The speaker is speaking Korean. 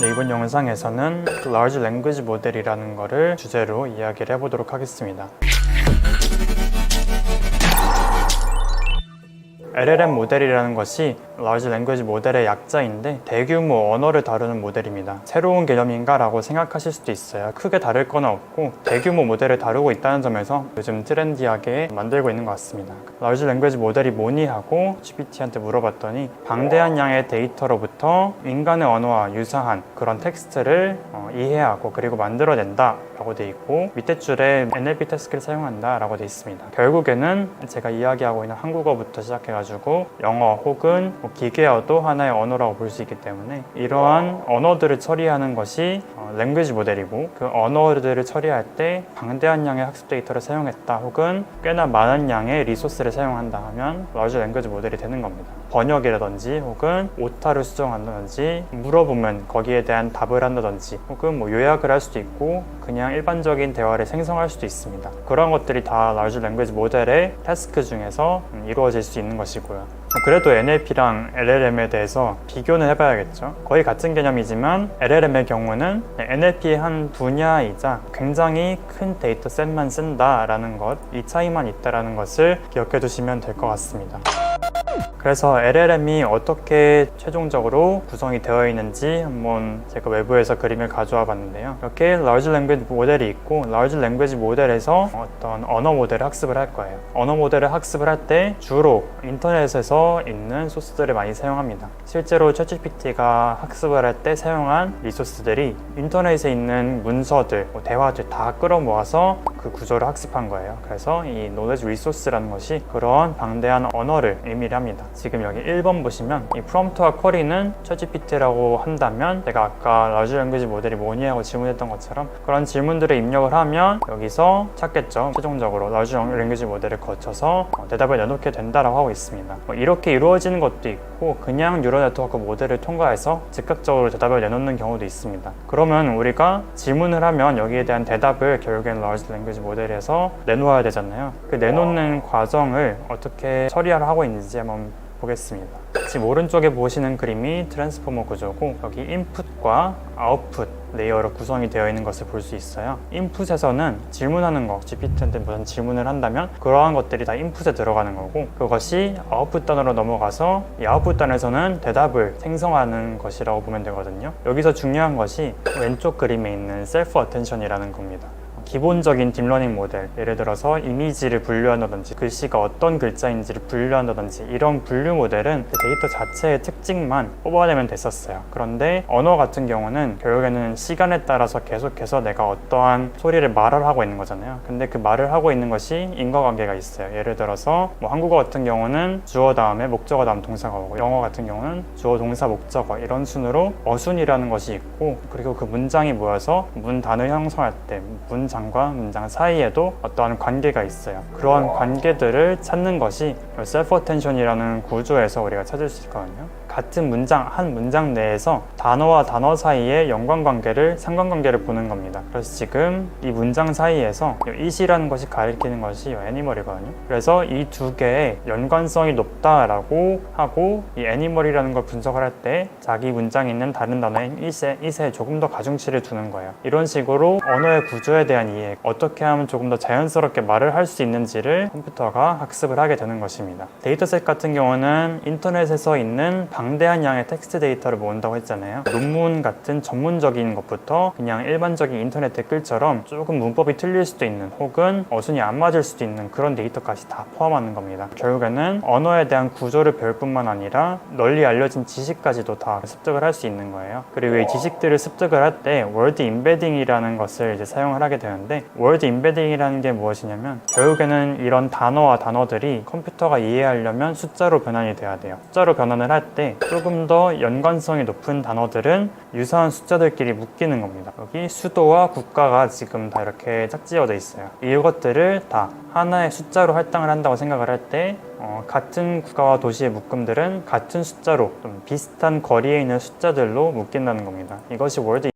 네, 이번 영상에서는 Large Language 모델이라는 거를 주제로 이야기를 해보도록 하겠습니다. LLM 모델이라는 것이 Large Language 모델의 약자인데 대규모 언어를 다루는 모델입니다. 새로운 개념인가 라고 생각하실 수도 있어요. 크게 다를 건 없고 대규모 모델을 다루고 있다는 점에서 요즘 트렌디하게 만들고 있는 것 같습니다. Large Language 모델이 뭐니 하고 GPT한테 물어봤더니 방대한 양의 데이터로부터 인간의 언어와 유사한 그런 텍스트를 이해하고 그리고 만들어낸다 라고 돼 있고 밑에 줄에 NLP 태스크를 사용한다 라고 돼 있습니다. 결국에는 제가 이야기하고 있는 한국어부터 시작해가지고 영어 혹은 기계어도 하나의 언어라고 볼 수 있기 때문에 이러한 언어들을 처리하는 것이 랭귀지 모델이고 그 언어들을 처리할 때 방대한 양의 학습 데이터를 사용했다 혹은 꽤나 많은 양의 리소스를 사용한다 하면 large language 모델이 되는 겁니다. 번역이라든지 혹은 오타를 수정한다든지 물어보면 거기에 대한 답을 한다든지 혹은 요약을 할 수도 있고 그냥 일반적인 대화를 생성할 수도 있습니다. 그런 것들이 다 large language 모델의 태스크 중에서 이루어질 수 있는 것이고요. 그래도 NLP랑 LLM에 대해서 비교는 해봐야겠죠. 거의 같은 개념이지만 LLM의 경우는 NLP의 한 분야이자 굉장히 큰 데이터셋만 쓴다라는 것, 이 차이만 있다라는 것을 기억해 두시면 될 것 같습니다. 그래서 LLM이 어떻게 최종적으로 구성이 되어 있는지 한번 제가 외부에서 그림을 가져와 봤는데요. 이렇게 Large Language 모델이 있고 Large Language 모델에서 어떤 언어 모델을 학습을 할 거예요. 언어 모델을 학습을 할 때 주로 인터넷에서 있는 소스들을 많이 사용합니다. 실제로 챗GPT가 학습을 할 때 사용한 리소스들이 인터넷에 있는 문서들, 대화들 다 끌어모아서 그 구조를 학습한 거예요. 그래서 이 Knowledge Resource라는 것이 그런 방대한 언어를 의미를 합니다. 지금 여기 1번 보시면 이 프롬프트와 쿼리는 챗GPT라고 한다면 제가 아까 Large Language 모델이 뭐니 하고 질문했던 것처럼 그런 질문들을 입력을 하면 여기서 찾겠죠. 최종적으로 Large Language 모델을 거쳐서 대답을 내놓게 된다라고 하고 있습니다. 이렇게 이루어지는 것도 있고 그냥 뉴럴 네트워크 모델을 통과해서 즉각적으로 대답을 내놓는 경우도 있습니다. 그러면 우리가 질문을 하면 여기에 대한 대답을 결국엔 Large Language 모델에서 내놓아야 되잖아요. 그 내놓는 과정을 어떻게 처리를 하고 있는지 한번 보겠습니다. 지금 오른쪽에 보시는 그림이 트랜스포머 구조고 여기 인풋과 아웃풋 레이어로 구성이 되어 있는 것을 볼 수 있어요. 인풋에서는 질문하는 거, GPT한테 무슨 질문을 한다면 그러한 것들이 다 인풋에 들어가는 거고 그것이 아웃풋 단으로 넘어가서 이 아웃풋 단에서는 대답을 생성하는 것이라고 보면 되거든요. 여기서 중요한 것이 왼쪽 그림에 있는 셀프 어텐션이라는 겁니다. 기본적인 딥러닝 모델, 예를 들어서 이미지를 분류한다든지 글씨가 어떤 글자인지를 분류한다든지 이런 분류 모델은 그 데이터 자체의 특징만 뽑아내면 됐었어요. 그런데 언어 같은 경우는 결국에는 시간에 따라서 계속해서 내가 어떠한 소리를 말을 하고 있는 거잖아요. 근데 그 말을 하고 있는 것이 인과관계가 있어요. 예를 들어서 한국어 같은 경우는 주어 다음에 목적어 다음 동사가 오고 영어 같은 경우는 주어 동사 목적어 이런 순으로 어순이라는 것이 있고 그리고 그 문장이 모여서 문 단을 형성할 때 문장과 문장 사이에도 어떠한 관계가 있어요. 그러한 관계들을 찾는 것이 셀프 어텐션이라는 구조에서 우리가 찾을 수 있거든요. 같은 문장, 한 문장 내에서 단어와 단어 사이의 연관관계를, 상관관계를 보는 겁니다. 그래서 지금 이 문장 사이에서 it이라는 것이 가리키는 것이 애니멀이거든요. 그래서 이 두 개의 연관성이 높다라고 하고 이 애니멀이라는 걸 분석을 할 때 자기 문장에 있는 다른 단어인 it에 조금 더 가중치를 두는 거예요. 이런 식으로 언어의 구조에 대한 이해, 어떻게 하면 조금 더 자연스럽게 말을 할 수 있는지를 컴퓨터가 학습을 하게 되는 것입니다. 데이터셋 같은 경우는 인터넷에서 있는 방대한 양의 텍스트 데이터를 모은다고 했잖아요. 논문 같은 전문적인 것부터 그냥 일반적인 인터넷 댓글처럼 조금 문법이 틀릴 수도 있는 혹은 어순이 안 맞을 수도 있는 그런 데이터까지 다 포함하는 겁니다. 결국에는 언어에 대한 구조를 배울 뿐만 아니라 널리 알려진 지식까지도 다 습득을 할 수 있는 거예요. 그리고 이 지식들을 습득을 할 때 월드 임베딩이라는 것을 이제 사용을 하게 되는데 월드 임베딩이라는 게 무엇이냐면 결국에는 이런 단어와 단어들이 컴퓨터가 이해하려면 숫자로 변환이 돼야 돼요. 숫자로 변환을 할 때 조금 더 연관성이 높은 단어들은 유사한 숫자들끼리 묶이는 겁니다. 여기 수도와 국가가 지금 다 이렇게 짝지어져 있어요. 이것들을 다 하나의 숫자로 할당을 한다고 생각을 할 때 같은 국가와 도시의 묶음들은 같은 숫자로 좀 비슷한 거리에 있는 숫자들로 묶인다는 겁니다. 이것이 월드